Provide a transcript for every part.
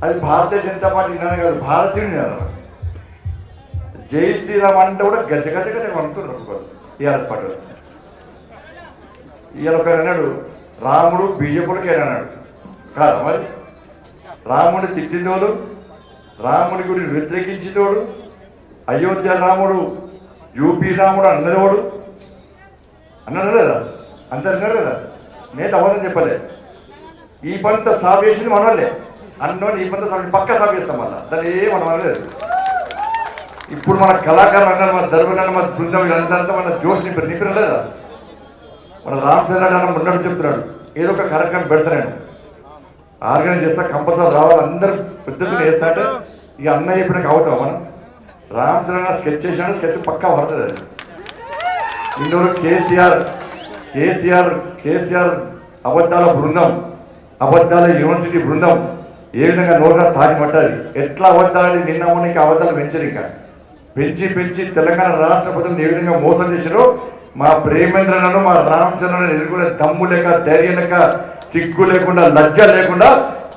అది భారతీయ జనతా పార్టీ నినాదం కాదు, భారతీయుడు నినాదం. జై శ్రీరామ్ అంటే కూడా గజ గజ గజ అంటున్నారు టీఆర్ఎస్ పార్టీ. ఇవాళ ఒక అన్నాడు రాముడు బీజేపీలకి అన్నాడు కాదా మరి? రాముడిని తిట్టిందోడు, రాముడి గురించి వ్యతిరేకించేటోడు, అయోధ్య రాముడు యూపీ రాముడు అన్నదోడు అన్నాడు కదా, అంత అన్నాడు కదా. నేను అవ్వదని చెప్పలే. ఈ పంట సాగు చేసింది మనవాళ్ళే అన్నోని, ఈ పంట సాగు పక్క సాగు చేస్తాం మళ్ళీ, దాన్ని మనం అనలేదు. ఇప్పుడు మన కళాకారులు అన్నారు, మన ధర్మన్న, మన బృందం వీళ్ళంతా మన జోష్ నింపిన లేదా? మన రామచంద్ర అన్న ఉన్నట్టు చెప్తున్నాడు, ఏదో ఒక కార్యక్రమం పెడతాను ఆర్గనైజ్ చేస్తా, కంపల్సరీ రావాలి అందరూ పెద్దలు చేస్తా అంటే ఇక అన్నయ్య చెప్పినాక అవుతాం మనం. రామచంద్ర స్కెచ్ చేసినా స్కెచ్ పక్కా పడుతుంది. అది ఇందులో కేసీఆర్ అబద్ధాల బృందం, అబద్ధాల యూనివర్సిటీ బృందం ఏ విధంగా నోరుగా తాగి పట్టాలి, ఎట్లా అబద్ధాలని నిన్న మొన్నకి అబద్ధాలు పెంచరిక పెంచి తెలంగాణ రాష్ట్ర ప్రజలను ఏ విధంగా మోసం చేశారో మా ప్రేమేంద్రను, మా రామచంద్రను ఎదుర్కొనే దమ్ము లేక, ధైర్యం లేక, సిగ్గు లేకుండా, లజ్జ లేకుండా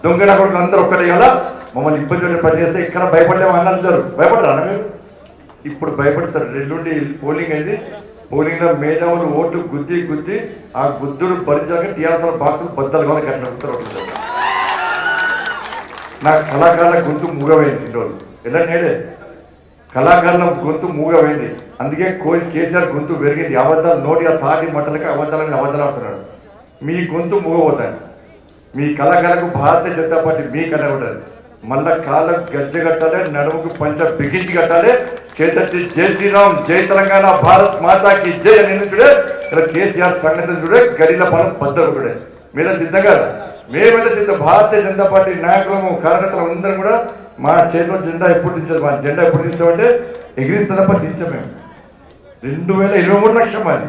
దొంగన కొడుకులు అందరూ ఒక్కటే కదా మమ్మల్ని ఇబ్బంది పనిచేస్తే ఇక్కడ భయపడలేము అన్నారు. భయపడరా మీరు? ఇప్పుడు భయపడతారు. ఎల్లుండి పోలింగ్ అయింది, పోలింగ్లో మేధావులు ఓట్లు గుద్ది ఆ గుద్దుడు భరించాక టీఆర్ఎస్ బాక్సులు బద్దలు కావాలి కట్టిన. నా కళాకారుల గొంతు మూగమైంది ఈరోజు. ఎలా నేడే కళాకారుల గొంతు మూగమైంది. అందుకే కేసీఆర్ గొంతు పెరిగింది. అబద్ధాలు నోటి ఆ తాటి మట్టలకి అబద్ధాలని అబద్ధాలు ఆడుతున్నాడు. మీ గొంతు మూగపోతాయి. మీ కళాకారులకు భారతీయ జనతా పార్టీ మీ కళ ఉంటుంది. మళ్ళా కాళ్ళకు గజ్జ కట్టాలి, నడుముకు పంచ బిగించి కట్టాలి, చేతట్టి జై శ్రీరామ్, జై తెలంగాణ, భారత్ మాతాకి జై అని చూడే. ఇలా కేసీఆర్ సంగతి చూడే, గడిల పనం బద్దలుడే. మీద సిద్ధంగా మేమైతే సిద్ధం. భారతీయ జనతా పార్టీ నాయకులము, కార్యకర్తలు అందరం కూడా మా చేతిలో జెండా ఎప్పుడు దించారు. మా జెండా ఎప్పుడు దించామంటే ఎగిరిస్తే తప్ప దించాం. మేము 2023 లక్షం మాది.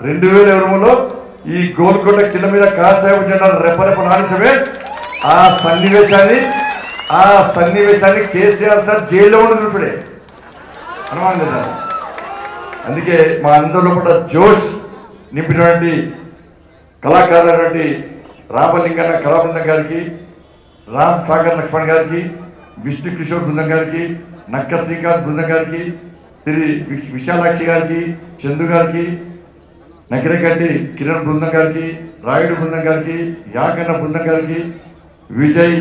2023లో ఈ గోల్కొండ కింద మీద కాసాయబు జెండా రెపరెప నాడించమే. ఆ సన్నివేశాన్ని కేసీఆర్ సార్ జైల్లో ఉండి చూసుడే అనుమానం లేదా? అందుకే మా అందరిలో కూడా జోష్ నింపినటువంటి కళాకారులైనటువంటి రామలింగన్న కళాబృందం గారికి, రామ్ సాగర్ లక్ష్మణ్ గారికి, విష్ణు కిషోర్ బృందం గారికి, నక్క శ్రీకాంత్ బృందం గారికి, శ్రీ విశాలాక్షి గారికి, చందు గారికి, నకిరగడ్డి కిరణ్ బృందం గారికి, రాయుడు బృందం గారికి, యాకన్న బృందం గారికి, విజయ్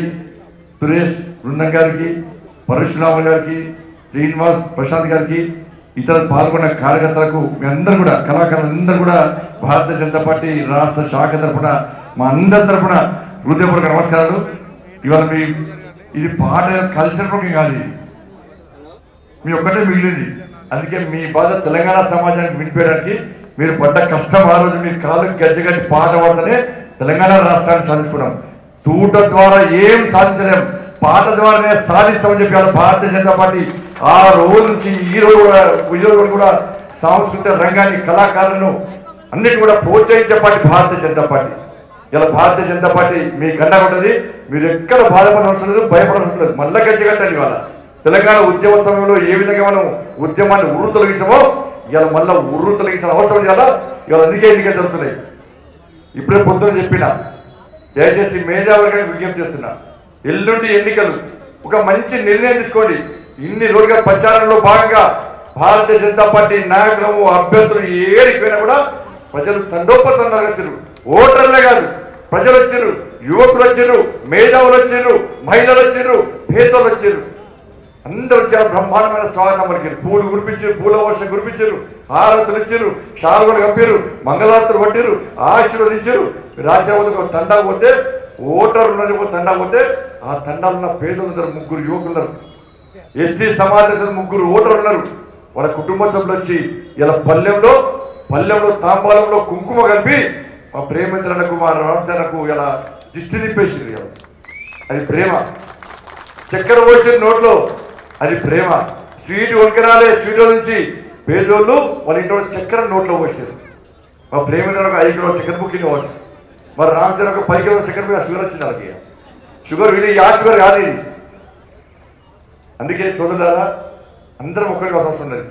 సురేష్ బృందం గారికి, పరశురామ గారికి, శ్రీనివాస్ ప్రశాంత్ గారికి, ఇతర పాల్గొన్న కార్యకర్తలకు మీ అందరూ కూడా, కళాకారులందరూ కూడా భారతీయ జనతా పార్టీ రాష్ట్ర శాఖ తరఫున, మా అందరి తరఫున హృదయపూర్వక నమస్కారాలు. ఇవాళ ఇది పాట కల్చర్ ప్రోగ్రాం కాదు, ఇది మీ ఒక్కటే మిగిలింది. అందుకే మీ బాధ తెలంగాణ సమాజానికి వినిపించడానికి మీరు పడ్డ కష్టం, ఆ రోజు మీ కాళ్ళు గజ్జగట్టి పాట పాడితేనే తెలంగాణ రాష్ట్రాన్ని సాధించుకున్నాం. తూట ద్వారా ఏం సాధించలేం, పాట ద్వారానే సాధిస్తామని చెప్పి భారతీయ జనతా పార్టీ ఆ రోజు నుంచి ఈ రోజు కూడా సాంస్కృతిక రంగాన్ని, కళాకారులను అన్నిటి కూడా ప్రోత్సహించే పార్టీ భారతీయ జనతా పార్టీ. ఇలా భారతీయ జనతా పార్టీ మీ కన్నా ఉంటుంది. మీరు ఎక్కడ బాధపడవలసిన లేదు, భయపడవలసిన లేదు. మళ్ళా గచ్చిగట్టండి. ఇవాళ తెలంగాణ ఉద్యమ సమయంలో ఏ విధంగా మనం ఉద్యమాన్ని ఉర్రు తొలగించామో ఇవాళ మళ్ళీ ఉర్రు తొలగించిన అవసరం కదా. ఇవాళ అందుకే ఎన్నికలు జరుగుతున్నాయి. ఇప్పుడే పొద్దున చెప్పిన, దయచేసి మేధావర్గానికి విజ్ఞప్తి చేస్తున్నా, ఎల్లుండి ఎన్నికలు, ఒక మంచి నిర్ణయం తీసుకోండి. ఇన్ని రోజులుగా ప్రచారంలో భాగంగా భారతీయ జనతా పార్టీ నాయకులు, అభ్యర్థులు ఏడికి పోయినా కూడా ప్రజలు తండోపతండాలుగా వచ్చారు. ఓటర్లే కాదు, ప్రజలు వచ్చారు, యువకులు వచ్చారు, మేధావులు వచ్చారు, మహిళలు వచ్చారు, పేదలు వచ్చారు, అందరూ వచ్చారు. బ్రహ్మాండమైన స్వాగతం పలికారు. పూలు కురిపించారు, పూల వర్షం కురిపించారు, హారతులు ఇచ్చారు, షాలుగలు కప్పారు, మంగళారతులు పట్టారు, ఆశీర్వదించారు. రాజ్యాంగ తండా పోతే, ఓటర్లు తండా పోతే ఆ తండాలు ఉన్న పేదలు ఉన్నారు, 3 యువకులు ఉన్నారు, ఎస్టీ సమాజం 3 ఓటర్లు ఉన్నారు. వాళ్ళ కుటుంబ సభ్యులు వచ్చి ఇలా పల్లెంలో తాంబాలంలో కుంకుమ కలిపి మా ప్రేమేంద్రనకు, మా రామచంద్రకు ఇలా దిష్టి తిప్పేసింది. అది ప్రేమ. చక్కెర పోసిన నోట్లో, అది ప్రేమ. స్వీట్ వంకరాలే, స్వీట్లో నుంచి పేదోళ్ళు వాళ్ళ ఇంట్లో చక్కెర నోట్లో పోసారు. మా ప్రేమేంద్రనకు 5 కిలోల చక్కెర బుకింగ్ అవ్వచ్చు. మరి రామచంద్రకు 10 కిలోల చక్కెర మీద షుగర్ వచ్చింది. వాళ్ళకి షుగర్ వీళ్ళు షుగర్ కాదు ఇది. అందుకే సోదరులారా, అందరం ఒక్కరికి అవసరం ఉన్నది.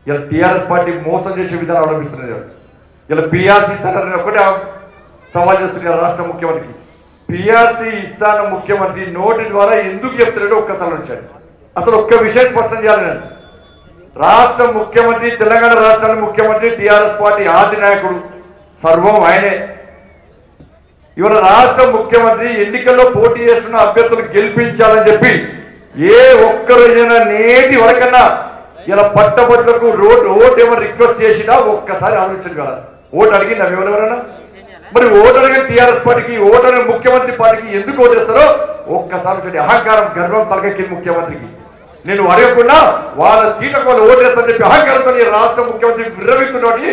ఇలా టీఆర్ఎస్ పార్టీ మోసం చేసే విధానం అవలంబిస్తున్నది. ఇలా బీఆర్సీ సెంటర్ ఒకటే సవాల్ చేస్తుంది రాష్ట్ర ముఖ్యమంత్రికి. పిఆర్సీ ఇస్తాన ముఖ్యమంత్రి నోటి ద్వారా ఎందుకు చెప్తున్నాడో ఒక్కసారి వచ్చాడు. అసలు ఒక్క విషయం స్పష్టం చేయాలి. నేను రాష్ట్ర ముఖ్యమంత్రి, తెలంగాణ రాష్ట్రానికి ముఖ్యమంత్రి, టీఆర్ఎస్ పార్టీ ఆది నాయకుడు, సర్వం ఆయనే. ఇవాళ రాష్ట్ర ముఖ్యమంత్రి ఎన్నికల్లో పోటీ చేస్తున్న అభ్యర్థులు గెలిపించాలని చెప్పి ఏ ఒక్కరోజైనా నేటి వరకన్నా ఇలా పట్టభద్రులకు ఓటు ఏమైనా రిక్వెస్ట్ చేసినా ఒక్కసారి ఆలోచించండి కదా. ఓటు అడిగిందా ఎవరెవరైనా? మరి ఓటు అడిగిన టీఆర్ఎస్ పార్టీకి, ఓటు అడిగిన ముఖ్యమంత్రి పార్టీకి ఎందుకు ఓటు చేస్తారో ఒక్కసారి చూడండి. అహంకారం, గర్వం తలకెక్కింది ముఖ్యమంత్రికి. నేను అడగకుండా వాళ్ళ తీటకు వాళ్ళు ఓటు వేస్తారని చెప్పి అహంకారంతో రాష్ట్ర ముఖ్యమంత్రి విర్రవిస్తున్నటువంటి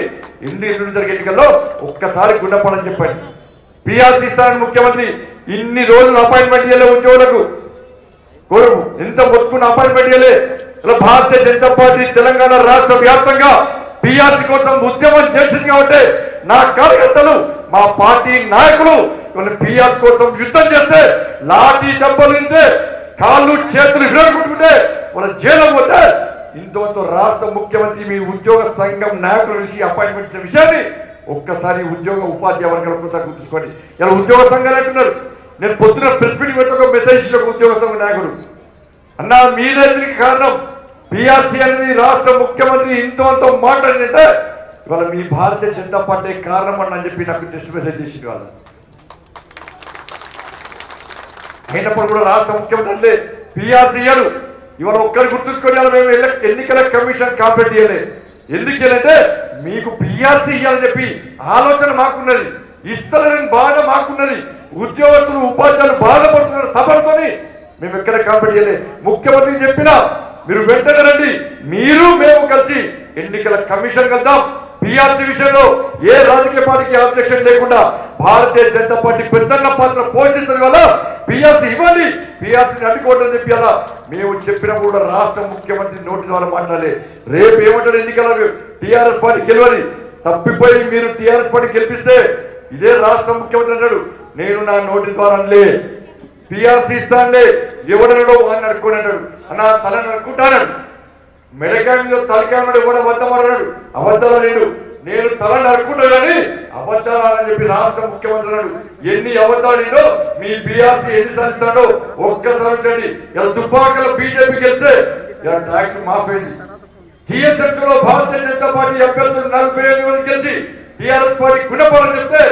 ఎన్ని జరిగే ఎన్నికల్లో ఒక్కసారి గుండెపడని చెప్పండి. పిఆర్సీ ఇస్తానని ముఖ్యమంత్రి ఇన్ని రోజులు అపాయింట్మెంట్ ఇవ్వలే ఉద్యోగులకు. ఎంత మొత్తుకున్న అపాయింట్మెంట్ ఇవ్వలే. ఇలా భారతీయ జనతా పార్టీ తెలంగాణ రాష్ట్ర వ్యాప్తంగా పిఆర్సీ కోసం ఉద్యమం చేసింది కాబట్టి నా కార్యకర్తలు, మా పార్టీ నాయకులు పిఆర్సీ కోసం యుద్ధం చేస్తే, లాఠీ దెబ్బలు తింటే, కాళ్ళు చేతులు విరగొట్టుకుంటే, వాళ్ళ జైలు పోతే ఇంతవరకు రాష్ట్ర ముఖ్యమంత్రి మీ ఉద్యోగ సంఘం నాయకుల నుంచి అపాయింట్మెంట్ ఇచ్చిన విషయాన్ని ఒక్కసారి ఉద్యోగ ఉపాధ్యాయ వర్గాల ఒకసారి గుర్తుంచుకోండి. ఇలా ఉద్యోగ సంఘాలు అంటున్నారు. నేను పొద్దున ప్రెస్ మీటింగ్ పెట్టి ఒక మెసేజ్ ఇచ్చిన ఒక ఉద్యోగ సంఘ నాయకుడు, అన్నా మీరేందుకు కారణం పిఆర్సీ అనేది రాష్ట్ర ముఖ్యమంత్రి ఇంతవంతో మాట్లాడిందంటే ఇవాళ మీ భారతీయ జనతా పార్టీ కారణం అని చెప్పి నాకు టెస్ట్ మెసేజ్ చేసింది. వాళ్ళు అయినప్పుడు కూడా రాష్ట్ర ముఖ్యమంత్రి అంటే పిఆర్సీ ఇయ్యడు. ఇవాళ ఒక్కరు గుర్తుంచుకొని మేము ఎన్నికల కమిషన్ కాంప్లీట్ చేయలే. ఎందుకు చేయాలంటే మీకు పిఆర్సీ ఇవ్వాలని చెప్పి ఆలోచన మాకున్నది, ఇస్తారని బాధ మాకున్నది. ఉద్యోగస్తులు, ఉపాధ్యాయులు బాధపడుతున్నారు తపనతోని మేము ఎక్కడ కాంప్లీట్ చేయలే. ముఖ్యమంత్రి చెప్పినా మీరు వెంటనే రండి, మీరు మేము కలిసి ఎన్నికల కమిషన్ వెళ్దాం. పిఆర్సీ విషయంలో ఏ రాజకీయ పార్టీకి ఆబ్జెక్షన్ లేకుండా భారతీయ జనతా పార్టీ పెద్దన్న పాత్ర పోషిస్తుంది వల్ల పిఆర్సీ ఇవ్వండి, పిఆర్సీని అడ్డుకోవడం చెప్పి అలా మేము చెప్పినప్పుడు కూడా రాష్ట్ర ముఖ్యమంత్రి నోటి ద్వారా మాట్లాడలే. రేపు ఏమంటారు ఎన్నికల టీఆర్ఎస్ పార్టీ గెలవది, తప్పిపోయి మీరు టీఆర్ఎస్ పార్టీ గెలిపిస్తే ఇదే రాష్ట్ర ముఖ్యమంత్రి అంటాడు నేను నా నోటి ద్వారా అనలే, పిఆర్సీ ఇస్తానులే, ఎవడనడో వాడిని అడుక్కొని అంటాడు. అన్న తలని అనుకుంటానడు, మెడకాయ మీద తలకాయ ఉన్నాడు, ఎవడ అబద్ధం అన్నాడు, అబద్ధాలు లేడు, నేను తలని అనుకుంటా కానీ అబద్ధాలు అని చెప్పి రాష్ట్ర ముఖ్యమంత్రి అన్నాడు. ఎన్ని అబద్ధాలు లేడో మీ పిఆర్సీ ఎన్నిసార్లు ఇస్తాడో ఒక్కసారి చూడండి. ఇలా దుబ్బాకలో బీజేపీ గెలిస్తే ఇలా ట్యాక్స్ మాఫ్ అయింది. జిఎస్ఎఫ్ లో భారతీయ జనతా పార్టీ అభ్యర్థులు 48 మంది గెలిచి టీఆర్ఎస్ పార్టీ గుణపడని చెప్తే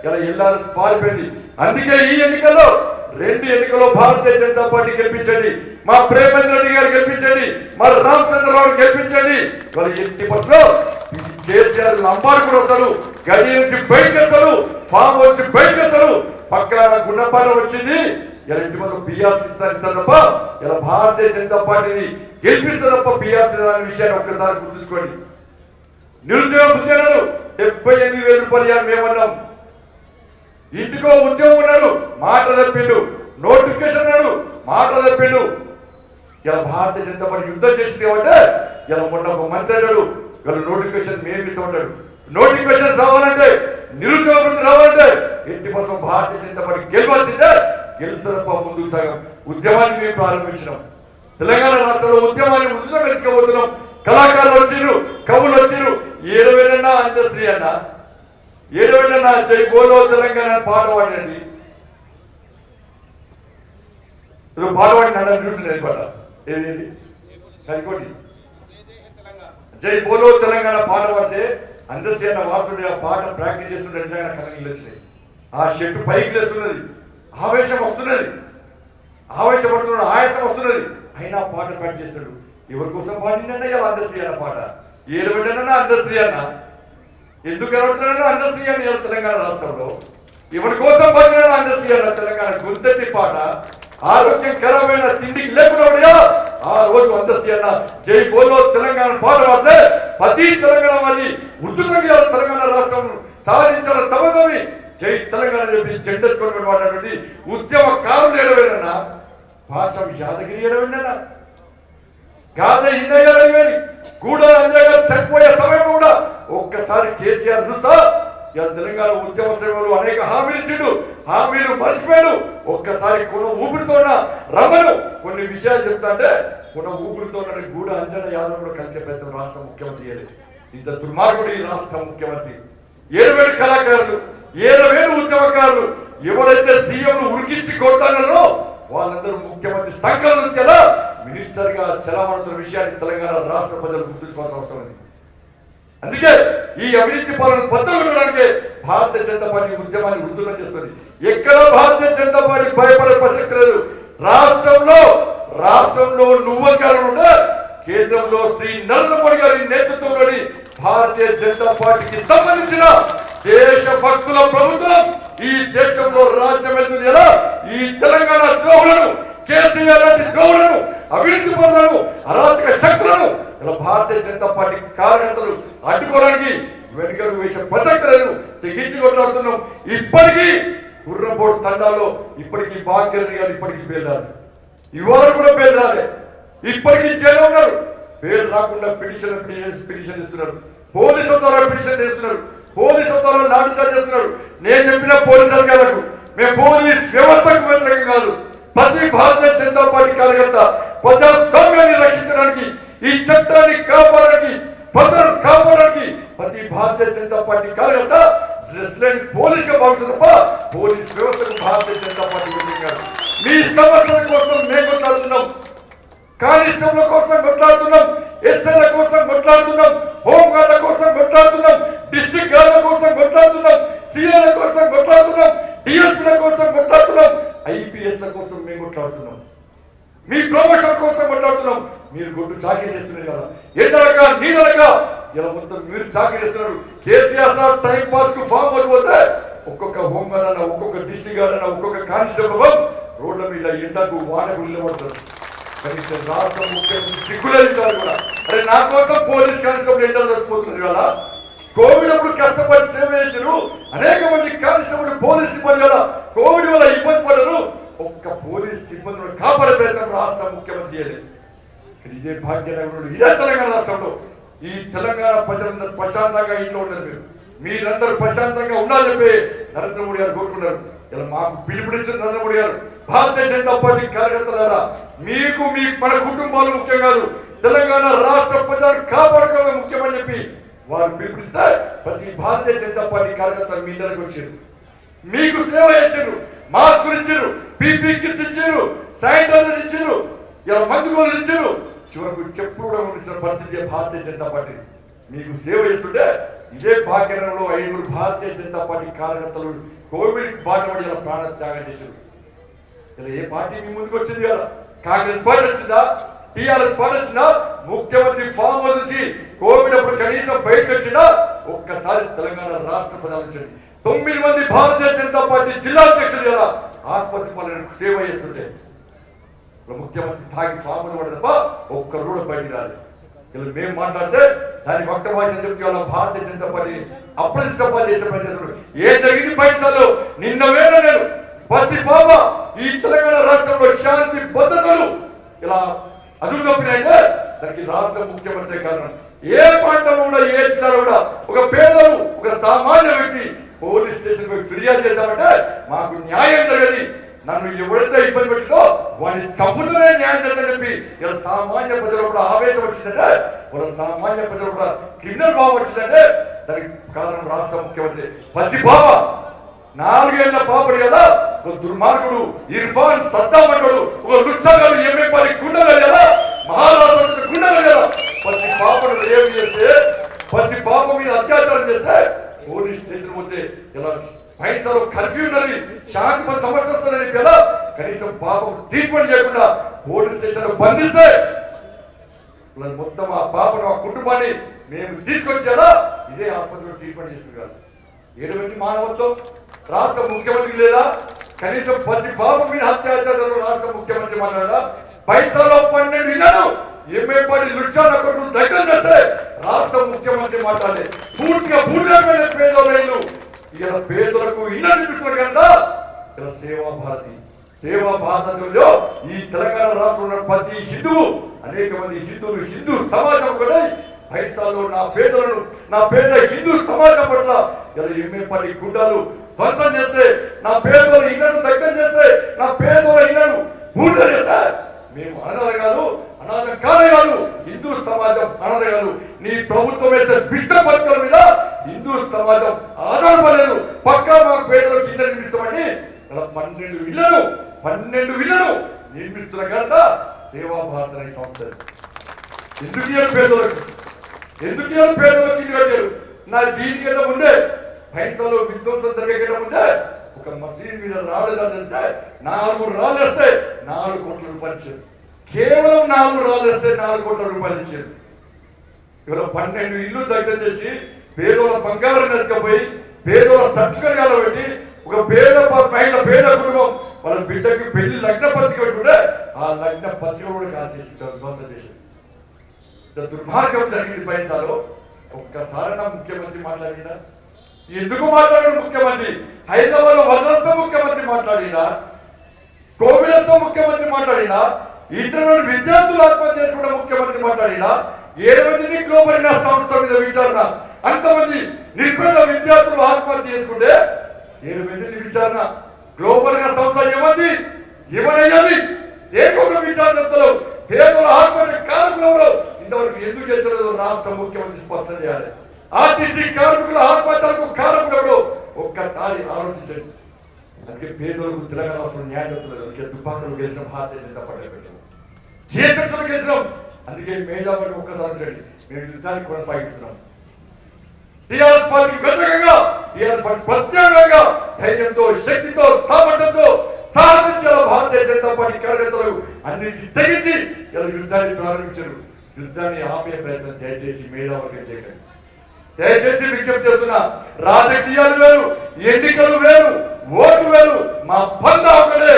ఇలా ఎల్ఆర్ఎస్ పారిపోయింది. అందుకే ఈ ఎన్నికల్లో 2 ఎన్నికల్లో భారతీయ జనతా పార్టీ గెలిపించండి, మా ప్రేమేంద్ర రెడ్డి గారు గెలిపించండి, మా రామచంద్రరావు గెలిపించండి. వాళ్ళు 80% కేసీఆర్ లంబారు కూడా వస్తాడు, గడి నుంచి బయటకు వస్తాడు, ఫామ్ వచ్చి బయటకు వస్తాడు. పక్కన గుణపాఠం వచ్చింది. ఇలా 80% పిఆర్సీ ఇస్తారు తప్ప ఇలా భారతీయ జనతా పార్టీని గెలిపిస్తారు తప్ప పిఆర్సీ అనే విషయాన్ని ఒక్కసారి గుర్తుంచుకోండి. నిరుద్యోగ ఉద్యోగాలు 78,000 రూపాయలు మేమన్నాం. ఇంటికో ఉద్యోగం ఉన్నాడు, మాట తప్పిండు. నోటిఫికేషన్ ఉన్నాడు, మాట తప్పిండు. ఇలా భారతీయ జనతా పార్టీ యుద్ధం చేసింది కాబట్టి ఇలా మొన్న ఒక మంత్రి అన్నాడు ఇలా నోటిఫికేషన్ మేము ఇస్తామంటాడు. నోటిఫికేషన్ రావాలంటే, నిరుద్యోగ రావాలంటే 80% భారతీయ జనతా పార్టీ గెలవాల్సిందే. గెలిచినప్ప ముందుకు సాగం. ఉద్యమాన్ని మేము ప్రారంభించినాం. తెలంగాణ రాష్ట్రంలో ఉద్యమాన్ని ముందుగా తెలుసుకోబోతున్నాం. కళాకారులు వచ్చిరు, కవులు వచ్చిరు. 7,000 అందశ్రీ అన్న, 7,000 జై బోలో తెలంగాణ పాట పాడినండి. ఇది పాట పాడిన చూస్తుంది పాట ఏది కనుకోండి. జై బోలో తెలంగాణ పాట పాడితే అందశ్రీ అన్న వాడుతుండే ఆ పాట ప్రాక్టీస్ చేస్తుంటే నిజంగా కళలు వచ్చినాయి. ఆ షెట్టు పైకి లేస్తున్నది, ఆవేశం వస్తున్నది, ఆవేశపడుతున్నాడు, ఆయాసం వస్తున్నది. అయినా పాట ప్రాక్టీస్ చేస్తాడు. ఎవరి కోసం పాడిందంటే ఇలా అందశ్రీ అన్న పాట. 7,000 అందశ్రీ అన్న ఎందుకు కనబడుతున్నాడు? అందశ్రీ అన్న తెలంగాణ రాష్ట్రంలో ఎవరి కోసం పాడినాడు? అందశ్రీ అన్న తెలంగాణ గుంతెత్తి పాట. ఆరోగ్యం ఖరాబైన తిండికి లేకుండా ఆ రోజు అందశ్రీ అన్న జై బోలో తెలంగాణ పాట పాడితే ప్రతి తెలంగాణ వారి ఉద్దుతంగా తెలంగాణ రాష్ట్రం సాధించిన తమదని జై తెలంగాణ చెప్పి జెండెత్తుకొని వాడినటువంటి ఉద్యమకారులు 7,000 భాష యాదగిరి 7,000 గాథ ఇందయ్య గారి గూడ అంజయ్య గారు చనిపోయే సమయం కూడా ఒక్కసారి కేసీఆర్ చూస్తా ఇలా తెలంగాణ ఉద్యమ సేవలు అనేక హామీలు ఇచ్చిండు, హామీలు మర్చిపోయాడు. ఒక్కసారి కొన ఊపిరితో రమ్మను కొన్ని విషయాలు చెప్తా అంటే కొన ఊపిరితో గూడ అంజయ్య యాదవ్ కూడా కలిసే ప్రయత్నం రాష్ట్ర ముఖ్యమంత్రి. ఇంత దుర్మార్గుడు ఈ రాష్ట్ర ముఖ్యమంత్రి. 7,000 కళాకారులు, ఏలవేలు ఉద్యమకారులు ఎవరైతే సీఎంను ఉరికించి కొడతానో వాళ్ళందరూ ముఖ్యమంత్రి సంకలనం నుంచేలా మినిస్టర్ గా చలామణుతున్న విషయాన్ని తెలంగాణ రాష్ట్ర ప్రజలు గుర్తుంచుకోవాల్సిన అవసరం ఉంది. అందుకే ఈ అవినీతి పాలన బద్దలు పెట్టడానికి భారతీయ జనతా పార్టీ ఉద్యమాన్ని ఉధృతం చేస్తుంది. ఎక్కడ భారతీయ జనతా పార్టీ భయపడే ప్రసక్తి లేదు. రాష్ట్రంలో నువ్వకాలం ఉంటే కేంద్రంలో శ్రీ నరేంద్ర మోడీ గారి నేతృత్వంలోని భారతీయ జనతా పార్టీకి సంబంధించిన దేశ భక్తుల ప్రభుత్వం ఈ దేశంలో రాజ్యం వెళ్తుంది. ఎలా ఈ తెలంగాణ ద్రోహులను, కేసీఆర్ లాంటి ద్రోహులను, అవినీతి పరులను, అరాచక శక్తులను ఇలా భారతీయ జనతా పార్టీ కార్యకర్తలు అడ్డుకోవడానికి వెనుకకు వేసే ప్రసక్తి లేదు. తెగించి కొట్లాడుతున్నాం. ఇప్పటికీ గుర్రంబోడు తండాలో ఇప్పటికీ భాగ్యరెడ్డి గారు ఇప్పటికీ బేలాలి, ఇవాళ కూడా బేలాలే, ఇప్పటికీ జైలు ఉన్నారు. బేలు రాకుండా పిటిషన్ ఇస్తున్నారు, పోలీసు ద్వారా పిటిషన్ చేస్తున్నారు, పోలీసు ద్వారా లాఠీచార్జ్ చేస్తున్నారు. నేను చెప్పిన పోలీసు అధికారులకు మేము పోలీస్ వ్యవస్థకు వ్యతిరేకం కాదు. ప్రతి భారతీయ జనతా పార్టీ కార్యకర్త ప్రజాస్వామ్యాన్ని రక్షించడానికి, ఈ చట్టాన్ని కాపాడడానికి, ప్రజలను కాపాడడానికి ప్రతి భారతీయ జనతా పార్టీ కార్యకర్త డ్రెస్ లేని పోలీసుగా భావిస్తుంది తప్ప పోలీస్ వ్యవస్థకు భారతీయ జనతా పార్టీ కాదు. మీ సమస్యల కోసం మేము కొట్లాడుతున్నాం, కానిస్టేబుల్ కోసం కొట్లాడుతున్నాం, ఎస్ఐల కోసం కొట్లాడుతున్నాం, హోంగార్డుల కోసం కొట్లాడుతున్నాం, డిస్ట్రిక్ట్ గార్డుల కోసం కొట్లాడుతున్నాం, సీఏల కోసం కొట్లాడుతున్నాం, డిఎస్పీల కోసం కొట్లాడుతున్నాం, ఐపీఎస్ల కోసం మేము కొట్లాడుతున్నాం, మీ ప్రమోషన్ కోసం కొట్లాడుతున్నాం. మీరు గుడ్డు చాకరీ చేస్తున్నారు కదా, ఎండలక నీళ్ళక ఇలా మొత్తం మీరు చాకరీ చేస్తున్నారు. కేసీఆర్ సార్ టైం పాస్ కు ఫామ్ పోతే ఒక్కొక్క హోంగార్డ్ అన్న, ఒక్కొక్క డిస్ట్రిక్ట్ గార్డ్ అన్న, ఒక్కొక్క కానిస్టేబుల్ రోడ్ల మీద ఎండకు వానకు నిలబడతారు. కనీసం రాష్ట్ర ముఖ్యమంత్రి సిగ్గులేదు కూడా. అరే నా కోసం పోలీస్ కానిస్టేబుల్ ఎండలు చచ్చిపోతున్నారు కదా. కోవిడ్ అప్పుడు కష్టపడి సేవ చేశారు, అనేక మంది కానిస్టేబుల్ పోలీస్ సిబ్బంది కదా కోవిడ్ వల్ల ఇబ్బంది పడ్డారు. ఒక్క పోలీస్ సిబ్బందులను కాపాడే ప్రయత్నం రాష్ట్ర ముఖ్యమంత్రి చేయలేదు. ఇదే భాగ్యనగరుడు, ఇదే తెలంగాణ రాష్ట్రంలో ఈ తెలంగాణ ప్రజలందరూ ప్రశాంతంగా ఇంట్లో ఉన్నారు. మీరందరూ ప్రశాంతంగా ఉండాలని చెప్పి నరేంద్ర మోడీ గారు కోరుకున్నారు. ఇలా మాకు పిలుపునిచ్చిన నరేంద్ర మోడీ గారు, భారతీయ జనతా పార్టీ కార్యకర్తలారా, మీకు మన కుటుంబాలు ముఖ్యం కాదు, తెలంగాణ రాష్ట్ర ప్రజలను కాపాడుకోవడం ముఖ్యమని చెప్పి వారు పిలుపునిస్తే ప్రతి భారతీయ జనతా పార్టీ కార్యకర్తలు మీ దగ్గరకు వచ్చారు, మీకు సేవ చేశారు, మాస్కులు ఇచ్చారు, పీపీ కిట్స్ ఇచ్చారు, శానిటైజర్ ఇచ్చారు, ఇలా మందుగోలు ఇచ్చారు, చివరకు చెప్పులు కూడా ఇచ్చిన పరిస్థితి భారతీయ జనతా పార్టీ మీకు సేవ చేస్తుంటే ఇదే భాగ్యనగరంలో 5 భారతీయ జనతా పార్టీ కార్యకర్తలు కోవిడ్ బాటపడి ఇలా ప్రాణ త్యాగం చేశారు. ఇలా ఏ పార్టీ మీ ముందుకు వచ్చింది కదా? కాంగ్రెస్ పార్టీ వచ్చిందా? టీఆర్ఎస్ పార్టీ వచ్చిందా? ముఖ్యమంత్రి ఫామ్ నుంచి కోవిడ్ అప్పుడు కనీసం బయటకు వచ్చినా ఒక్కసారి తెలంగాణ రాష్ట్ర ప్రధాని 9 మంది భారతీయ జనతా పార్టీ జిల్లా అధ్యక్షులు కదా ఆసుపత్రి పాలనకు సేవ చేస్తుంటే ముఖ్యమంత్రి తాగి ఫామ్ పడి తప్ప ఒక్కరు కూడా బయటికి రాలేదు. ఇలా మేము మాట్లాడితే దాని వక్తవాచన చెప్తే వాళ్ళ భారతీయ జనతా పార్టీ అప్రతిష్టపాలు చేసే ప్రయత్నం. ఏం జరిగింది పైసలు నిన్న వేళ నేను పసి పాప ఈ తెలంగాణ రాష్ట్రంలో శాంతి భద్రతలు ఇలా అదుపు తప్పినాయంటే దానికి రాష్ట్ర ముఖ్యమంత్రి కారణం. ఏ ప్రాంతంలో కూడా ఏ జిల్లాలో కూడా ఒక పేదలు, ఒక సామాన్య వ్యక్తి పోలీస్ స్టేషన్ పోయి ఫిర్యాదు చేద్దామంటే మాకు న్యాయం జరగదు, నన్ను ఎవరైతే ఇబ్బంది పెట్టిందో వాడిని చంపుతూనే న్యాయం జరగదని చెప్పి ఇలా సామాన్య ప్రజలు కూడా ఆవేశం వచ్చిందంటే, వాళ్ళ సామాన్య ప్రజలు కూడా క్రిమినల్ భావం వచ్చిందంటే దానికి కారణం రాష్ట్ర ముఖ్యమంత్రి. పసి బాబ 4 ఏళ్ల పాపడు కదా, ఒక దుర్మార్గుడు ఇర్ఫాన్ సద్దామంటాడు, ఒక లుచ్చాగాడు ఎంఏపాడి గుండెలు కదా, మహారాష్ట్ర గుండెలు కదా, పసి పాపను రేపు చేస్తే, పసి పాప మీద అత్యాచారం చేస్తే పోలీస్ స్టేషన్ పోతే ఇలా పైసలు కర్ఫ్యూ ఉన్నది, శాంతి సమస్య వస్తుందని చెప్పి ఎలా కనీసం పాపం ట్రీట్మెంట్ చేయకుండా పోలీస్ స్టేషన్ బంధిస్తే మొత్తం ఆ పాపను, ఆ కుటుంబాన్ని మేము తీసుకొచ్చేలా ఇదే ఆసుపత్రిలో ట్రీట్మెంట్ చేస్తున్నారు. ఏడుమంది మానవత్వం రాష్ట్ర ముఖ్యమంత్రికి లేదా? కనీసం పసి పాప మీద అత్యాచారం రాష్ట్ర ముఖ్యమంత్రి మాట్లాడా? పైసల్లో 12 ఇళ్లను ఎంఏపాటి లుచ్చాల కొడుకు దగ్గర చేస్తే రాష్ట్ర ముఖ్యమంత్రి మాట్లాడే పూర్తిగా పూర్తిగా పేదోళ్ళు ఇలా పేదలకు ఇల్లు అనిపిస్తున్నారు కనుక ఇలా సేవా భారతిలో ఈ తెలంగాణ రాష్ట్రంలో ప్రతి హిందువు, అనేక మంది హిందువులు, హిందూ సమాజం కూడా పైసాల్లో నా పేదలను, నా పేద హిందూ సమాజం పట్ల ఇలా ఎంఏపాటి గుండాలు ధ్వంసం చేస్తే, నా పేదల ఇళ్లను దగ్గర చేస్తే, నా పేదల ఇళ్లను పూర్తి చేస్తే మేము అనాథ కాదు, అనాథం కాదే కాదు, హిందూ సమాజం అనాథ కాదు. నీ ప్రభుత్వం వేసే బిష్ట పథకాల మీద హిందూ సమాజం ఆధారపడలేదు. పక్కా మా పని 12 ఇళ్లను నిర్మిస్తున్న ఘనత సేవా భారత్ అనే సంస్థ. ఎందుకు పేదలకు ఇల్లు కట్టారు? నా దీనికన్నా ముందే పైసలు విధ్వంసం జరిగే ముందే ఒక మసీదు మీద రాళ్ళు చదివితే 4 రాళ్ళు వేస్తే 4 కోట్ల రూపాయలు ఇచ్చారు. కేవలం 4 రాళ్ళు వేస్తే 4 కోట్ల రూపాయలు ఇచ్చారు. ఇవాళ 12 ఇల్లు దగ్గర చేసి పేదోళ్ళ బంగారం నెతకపోయి పేదోళ్ళ సర్టిఫికెట్ పెట్టి ఒక పేద కుటుంబం వాళ్ళ బిడ్డకి పెళ్లి లగ్న పత్రిక పెట్టుకుంటే ఆ లగ్న పత్రిక కూడా కాల్చేసి ధ్వంసం చేశారు. దుర్మార్గం జరిగింది పైసాలో. ఒక్కసారి నా ముఖ్యమంత్రి మాట్లాడినా? ఎందుకు మాట్లాడాడు ముఖ్యమంత్రి? హైదరాబాద్ వరదలతో ముఖ్యమంత్రి మాట్లాడినా? కోవిడ్తో ముఖ్యమంత్రి మాట్లాడినా? ఇంటర్మీడియట్ విద్యార్థులు ఆత్మహత్య చేసుకుంటే ముఖ్యమంత్రి మాట్లాడినా? 7 మందిని గ్లోబల్ సంస్థ మీద విచారణ, అంతమంది నిర్పేద విద్యార్థులు ఆత్మహత్య చేసుకుంటే 7 మందిని విచారణ. గ్లోబల్ సంస్థ ఏమంది? ఏమనయ్యాది? దేనికోసం విచారణలో పేదల ఆత్మహత్య కారకులు ఇంతవరకు ఎందుకు చేసలేదు రాష్ట్ర ముఖ్యమంత్రి స్పష్టం చేయాలి. ఆర్టీసీ కార్మికుల ఆత్మహత్యలకు కారకుడు ఒక్కసారి ఆలోచించండి. అందుకే పేదలకు తెలంగాణ రాష్ట్రం న్యాయం చెప్తున్నారు. అందుకే దుబ్బాకలు గెలిచిన భారతీయ జనతా పార్టీ పెట్టాము, జీఎస్ఎంలో గెలిచినాం. అందుకే మేధావులు ఒక్కసారి చూడండి, మేము యుద్ధానికి కొనసాగిస్తున్నాం. టీఆర్ఎస్ పార్టీకి వ్యతిరేకంగా టీఆర్ఎస్ పార్టీ ప్రత్యేకంగా ధైర్యంతో, శక్తితో, సామర్థ్యంతో సాహసించాల భారతీయ జనతా పార్టీ కార్యకర్తలు అన్నింటినీ తెగించి ఇలా యుద్ధాన్ని ప్రారంభించారు. యుద్ధాన్ని ఆపే ప్రయత్నం దయచేసి మేధావులుగా చేయకండి. దయచేసి విజ్ఞప్తి చేస్తున్నా, రాజకీయాలు వేరు, ఎన్నికలు వేరు, ఓట్లు వేరు. మా బంధ ఒకటే,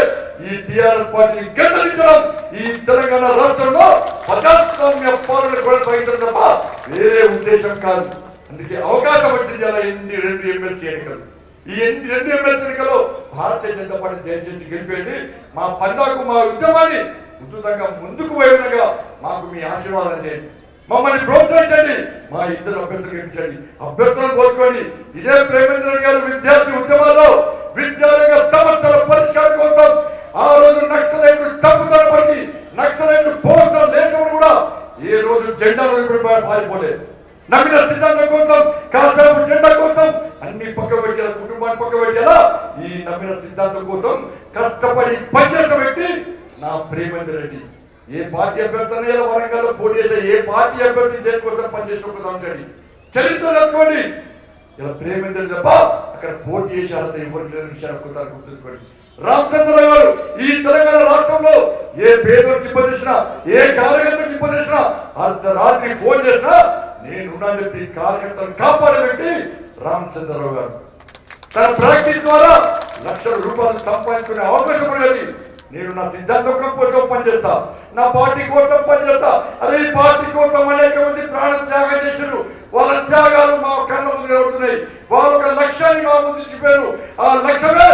ఈ టీఆర్ఎస్ పార్టీని గెలిపించడం, ఈ తెలంగాణ రాష్ట్రంలో ప్రజాస్వామ్య పాలన కొనసాగించడం తప్ప వేరే ఉద్దేశం కాదు. అందుకే అవకాశం వచ్చింది అలా 2 ఎమ్మెల్సీ ఎన్నికలు. ఈ 2 ఎమ్మెల్సీ ఎన్నికల్లో భారతీయ జనతా పార్టీ దయచేసి గెలిపేయండి. మా పందాకు, మా ఉద్యమాన్ని ఉద్ధృతంగా ముందుకు పోయే విధంగా మాకు మీ ఆశీర్వాదం చేయండి. మమ్మల్ని ప్రోత్సహించండి. మా 2 అభ్యర్థులు గెలిపించండి. అభ్యర్థులను పోల్చుకోండి. ఇదే ప్రేమేంద్ర గారు విద్యార్థి ఉద్యమాల్లో విద్యారంగ సమస్యల పరిష్కారం కోసం ఆ రోజు నక్సలైట్లు చంపుతున్నప్పటికీ, నక్సలైట్లు పోస్టర్ దేశంలో కూడా ఏ రోజు జెండాలు పారిపోలేదు. నమ్మిన సిద్ధాంతం కోసం, కాషాయపు జెండా కోసం అన్ని పక్క పెట్టేలా, కుటుంబాన్ని పక్క పెట్టేలా ఈ నమ్మిన సిద్ధాంతం కోసం కష్టపడి పనిచేసిన వ్యక్తి నా ప్రేమేంద్ర రెడ్డి. ఏ పార్టీ అభ్యర్థి వరంగల్లో పోటీ చేసే ఏ పార్టీ అభ్యర్థి దేనికోసం పనిచేసిన ఒక సంవత్సరం చరిత్ర తెలుసుకోండి. ఇలా ప్రేమేంద్ర తప్ప అక్కడ పోటీ చేసే అర్హత ఎవరికి లేని విషయాన్ని ఒక్కసారి గుర్తుంచుకోండి. రామచంద్ర గారు ఈ తెలంగాణ రాష్ట్రంలో ఏ పేదలకు ఇబ్బంది ఇచ్చినా, ఏ కార్యకర్తకు ఇబ్బంది ఇచ్చినా, అర్ధరాత్రి ఫోన్ చేసినా నేనున్నా చెప్పి కార్యకర్తలను కాపాడే వ్యక్తి రామచంద్రరావు గారు. తన ప్రాక్టీస్ ద్వారా లక్షల రూపాయలు సంపాదించుకునే అవకాశం ఉండేది. నేను నా సిద్ధాంతం కోసం పనిచేస్తా, నా పార్టీ కోసం పనిచేస్తా. అదే ఈ పార్టీ కోసం అనేక మంది ప్రాణ త్యాగం చేశారు. వాళ్ళ త్యాగాలు మా కళ్ళ ముందు కనబడుతున్నాయి. వాళ్ళ ఒక లక్ష్యాన్ని మా ముందు చెప్పారు. ఆ లక్ష్యమే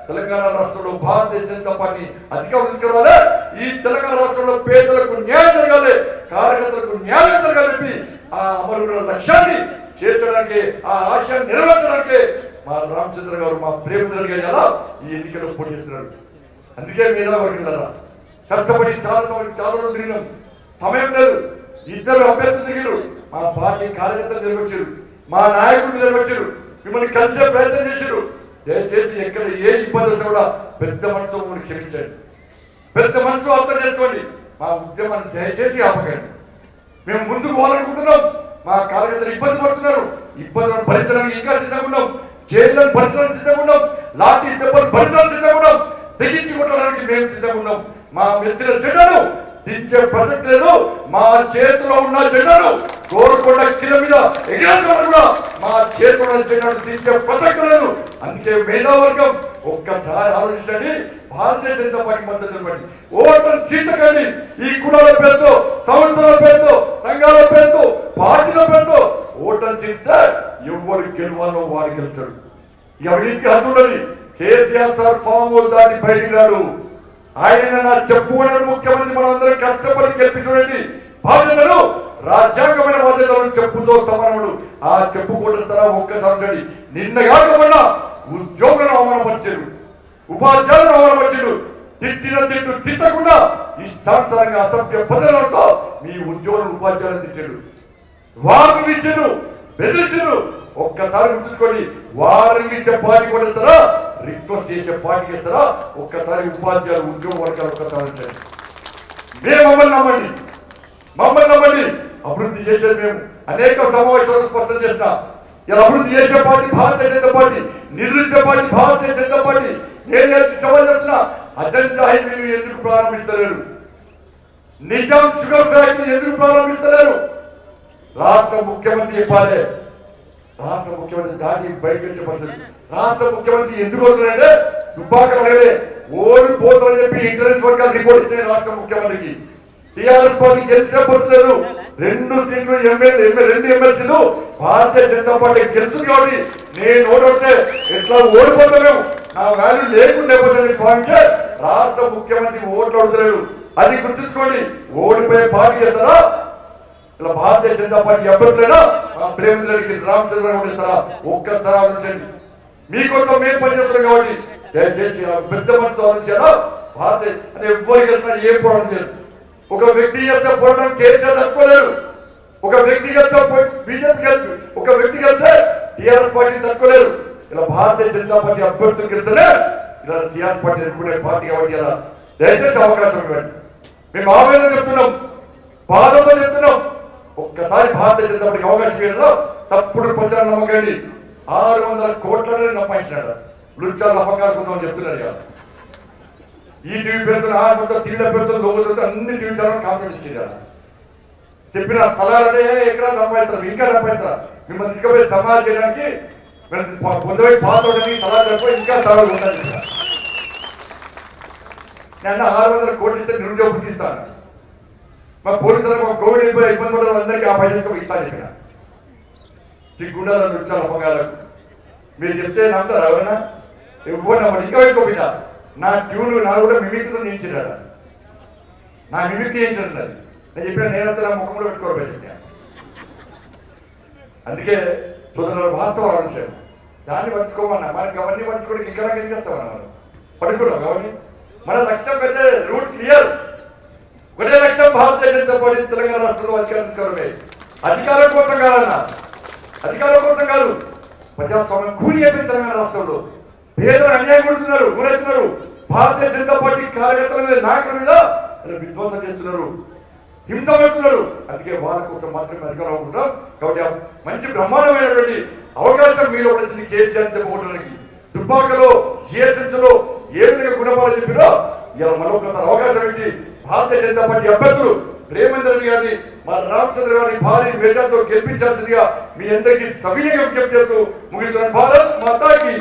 తెలంగాణ రాష్ట్రంలో భారతీయ జనతా పార్టీ అధికారం తీసుకురావాలి. ఈ తెలంగాణ రాష్ట్రంలో పేదలకు న్యాయం జరగాలి, కార్యకర్తలకు న్యాయం జరగాలి. ఆ అమరుల లక్ష్యాన్ని చేర్చడానికి, ఆ ఆశయాన్ని నెరవేర్చడానికి మా రామచంద్ర గారు, మా ప్రేమేంద్ర గారు ఎలా ఈ ఎన్నికల్లో పోటీ చేస్తున్నారు. అందుకే మేధావర్గం కష్టపడి చాలా రోజులు తిరిగినాం. సమయం లేదు. 2 అభ్యర్థులు తిరిగారు. మా పార్టీ కార్యకర్తలు తిరగొచ్చారు, మా నాయకులు తిరగొచ్చారు, మిమ్మల్ని కలిసే ప్రయత్నం చేశారు. దయచేసి ఎక్కడ ఏ ఇబ్బంది వచ్చినా కూడా పెద్ద మనసుతో మమ్మల్ని క్షమించండి, పెద్ద మనసుతో అర్థం చేసుకోండి. మా ఉద్యమాన్ని దయచేసి ఆపకండి. మేము ముందుకు పోవాలనుకుంటున్నాం. మా కార్యకర్తలు ఇబ్బంది పడుతున్నారు. ఇబ్బందులను భరించడానికి ఇంకా సిద్ధంగా ఉన్నాం. జైళ్ళను భరించడానికి సిద్ధంగా ఉన్నాం. లాఠీ దెబ్బలు భరించడానికి సిద్ధంగా ఉన్నాం. తెగించి కొట్టడానికి మేము సిద్ధంగా ఉన్నాం. మా మెత్తిన జెండాను దించే ప్రసక్తి లేదు. మా చేతిలో ఉన్న జెండాను కోరుకొండ కింద మీద ఎగిరేసుకోవడం కూడా మా చేతిలో ఉన్న జెండాను దించే ప్రసక్తి లేదు. అందుకే మేధావర్గం ఒక్కసారి ఆలోచించండి. భారతీయ జనతా పార్టీ మద్దతు ఇవ్వండి. ఓటర్లు చీల్చకండి. ఈ కులాల పేరుతో, సంస్థల పేరుతో, సంఘాల పేరుతో, పార్టీల పేరుతో ఓటర్లు చీల్స్తే ఎవరు గెలవాలో వాడు గెలిచాడు. ఎవరికి హద్దు ఉండదు. కేసీఆర్ సార్ ఫామ్ హౌస్ దాన్ని బయటికి రాడు. ఆయన నా చెప్పుకున్నాడు ముఖ్యమంత్రి. మనం అందరం కష్టపడి గెలిపించండి. బాధ్యతలు, రాజ్యాంగమైన బాధ్యతలను చెప్పుతో సమానముడు. ఆ చెప్పుకోవడం ఒక్కసారి నిన్న కాకుండా ఉద్యోగులను అవమానపరిచారు, ఉపాధ్యాయులను అవమానపరిచారు. తిట్టిన తిట్టు తిట్టకుండా ఇష్టానుసారంగా అసభ్య పదాలతో మీ ఉద్యోగులను, ఉపాధ్యాయులను తిట్టాడు. వారిని ఇచ్చారు, బెదిరించారు. ఒక్కసారి గుర్తుంచుకోండి. వారికి చెప్పాలి కూడా రిక్వెస్ట్ చేసే పార్టీకి ఇస్తారా ఒక్కసారి ఉపాధ్యాయులు ఉద్యోగ వర్గాలు ఒక్కసారి మేము మమ్మల్ని నమ్మండి అభివృద్ధి చేసేది మేము అనేక సమావేశాలు స్పష్టం చేసిన ఇలా అభివృద్ధి చేసే పార్టీ భారతీయ జనతా పార్టీ నిర్మించే పార్టీ భారతీయ జనతా పార్టీ నేను సవాల్ చేస్తున్నా అజంతా హైవేలు ఎందుకు ప్రారంభిస్తలేరు నిజాం షుగర్ ఫ్యాక్టరీ ఎందుకు ప్రారంభిస్తలేరు రాష్ట్ర ముఖ్యమంత్రి చెప్పాలి రాష్ట్ర ముఖ్యమంత్రి దాటి బయటకు వచ్చే పరిస్థితి రాష్ట్ర ముఖ్యమంత్రి ఎందుకు వస్తున్నాడంటే దుబ్బాకలే ఓడిపోతారని చెప్పి ఇంటెలిజెన్స్ వర్గాలు రిపోర్ట్ ఇచ్చిన రాష్ట్ర ముఖ్యమంత్రికి టీఆర్ఎస్ పార్టీ గెలిచే పరిస్థితులు 2 సీట్లు రెండు ఎమ్మెల్సీలు భారతీయ జనతా పార్టీ గెలుస్తుంది కాబట్టి నేను ఓడితే ఎట్లా ఓడిపోతాను నా వాల్యూ లేకుండా భావించే రాష్ట్ర ముఖ్యమంత్రి ఓట్లు అడుగుతలేడు అది గుర్తుంచుకోండి ఓడిపోయే పార్టీ చేస్తారా ఇలా భారతీయ జనతా పార్టీ అభ్యర్థులైనా ప్రేమేంద్ర రెడ్డికి రామచంద్రరావు ఇస్తారా ఒక్కసారి ఆలోచించండి మీకోసం మేము పనిచేస్తున్నాం కాబట్టి దయచేసి పెద్ద మనసుతో ఆలోచించారా భారతీయ అంటే ఎవరు గెలిచినా ఏం పోవడం లేదు ఒక వ్యక్తి చేస్తే పోవడం కేసీఆర్ తట్టుకోలేరు ఒక వ్యక్తి చేస్తే బీజేపీ గెలిపి ఒక వ్యక్తి గెలిస్తే టీఆర్ఎస్ పార్టీ తట్టుకోలేరు ఇలా భారతీయ జనతా పార్టీ అభ్యర్థులు గెలిస్తేనే ఇలా టీఆర్ఎస్ పార్టీ ఎదుర్కొనే పార్టీ కాబట్టి ఇలా దయచేసి అవకాశం ఇవ్వండి మేము ఆవేదన చెప్తున్నాం బాధతో చెప్తున్నాం ఒక్కసారి భారతీయ జనతా పార్టీకి అవకాశం ఇవ్వడంలో తప్పుడు ప్రచారం నమ్మకండి 600 కోట్లని సంపాదించినాడు లుచ్చాల అపకారం కొంతమంది చెప్తున్నారు కదా ఈ టీవీ పేరుతో మొత్తం టీవీల పేరుతో లోగోతో అన్ని టీవీ ఛానల్ కాంప్లైంట్ ఇచ్చింది కదా చెప్పిన స్థలాలంటే ఎక్కడ సంపాదిస్తారు ఇంకా సంపాదిస్తారు మిమ్మల్ని తీసుకుపోయి సమాజం చేయడానికి పొందబోయి పాత్రడానికి స్థలాలు జరిపోయి ఇంకా స్థలాలు ఉండాలి నేను 600 కోట్లు ఇస్తే నిరుద్యోగ తీస్తాను మా పోలీసులకు కోవిడ్ అయిపోయి ఇబ్బంది పడడం అందరికీ ఆ పైసలు ఇస్తాను చెప్పిన సిగ్గుండాల లుచ్చాల అపకారాలకు మీరు చెప్తే నమ్ముతారు ఎవరైనా ఎవరు నమ్మడు ఇంకా పెట్టుకోపోయినా నా ట్యూన్ నా కూడా మిమిక్తో నేర్చినాడు నా మిమిక్ చేయించాడు నేను చెప్పిన నేనంతా నా ముఖంలో పెట్టుకోవాలి చెప్పిన అందుకే సోదరులు వాస్తవాలు అంశారు దాన్ని పట్టుకోమన్నా మనకి అవన్నీ పట్టుకోవడానికి ఇంకా ఎందుకు వస్తామన్నా మనం పట్టుకున్నాం అవన్నీ మన లక్ష్యం పెద్ద రూట్ క్లియర్ ఒకటే లక్ష్యం భారతీయ జనతా పార్టీ తెలంగాణ రాష్ట్రంలో అధికారం తీసుకోవడమే అధికారం కోసం కాదన్నా అధికారం కోసం కాదు ప్రజాస్వామ్యం కూలి అయిపోయింది తెలంగాణ రాష్ట్రంలో పేదలు అన్యాయం కొడుతున్నారు గురవుతున్నారు భారతీయ జనతా పార్టీ కార్యకర్తల మీద నాయకుల మీద విధ్వంసం చేస్తున్నారు హింస పెడుతున్నారు అందుకే వాళ్ళ కోసం మాత్రమే అధికారం అనుకుంటాం కాబట్టి మంచి బ్రహ్మాండమైనటువంటి అవకాశం మీరు వచ్చింది కేసీఆర్ తెప్పుకోవడానికి దుబ్బాకలో జిహెచ్ఎంసీలో ఏ విధంగా గుణపాలు చెప్పినో ఇలా మరొకసారి అవకాశం ఇచ్చి భారతీయ జనతా పార్టీ అభ్యర్థులు రేవంత్ రెడ్డి గారిని మా రామచంద్ర గారిని భారీ మెజార్టీతో గెలిపించాల్సిందిగా మీ అందరికీ సవినయంగా విజ్ఞప్తి చేస్తూ ముగిస్తున్నాను. భారత్ మాతాకి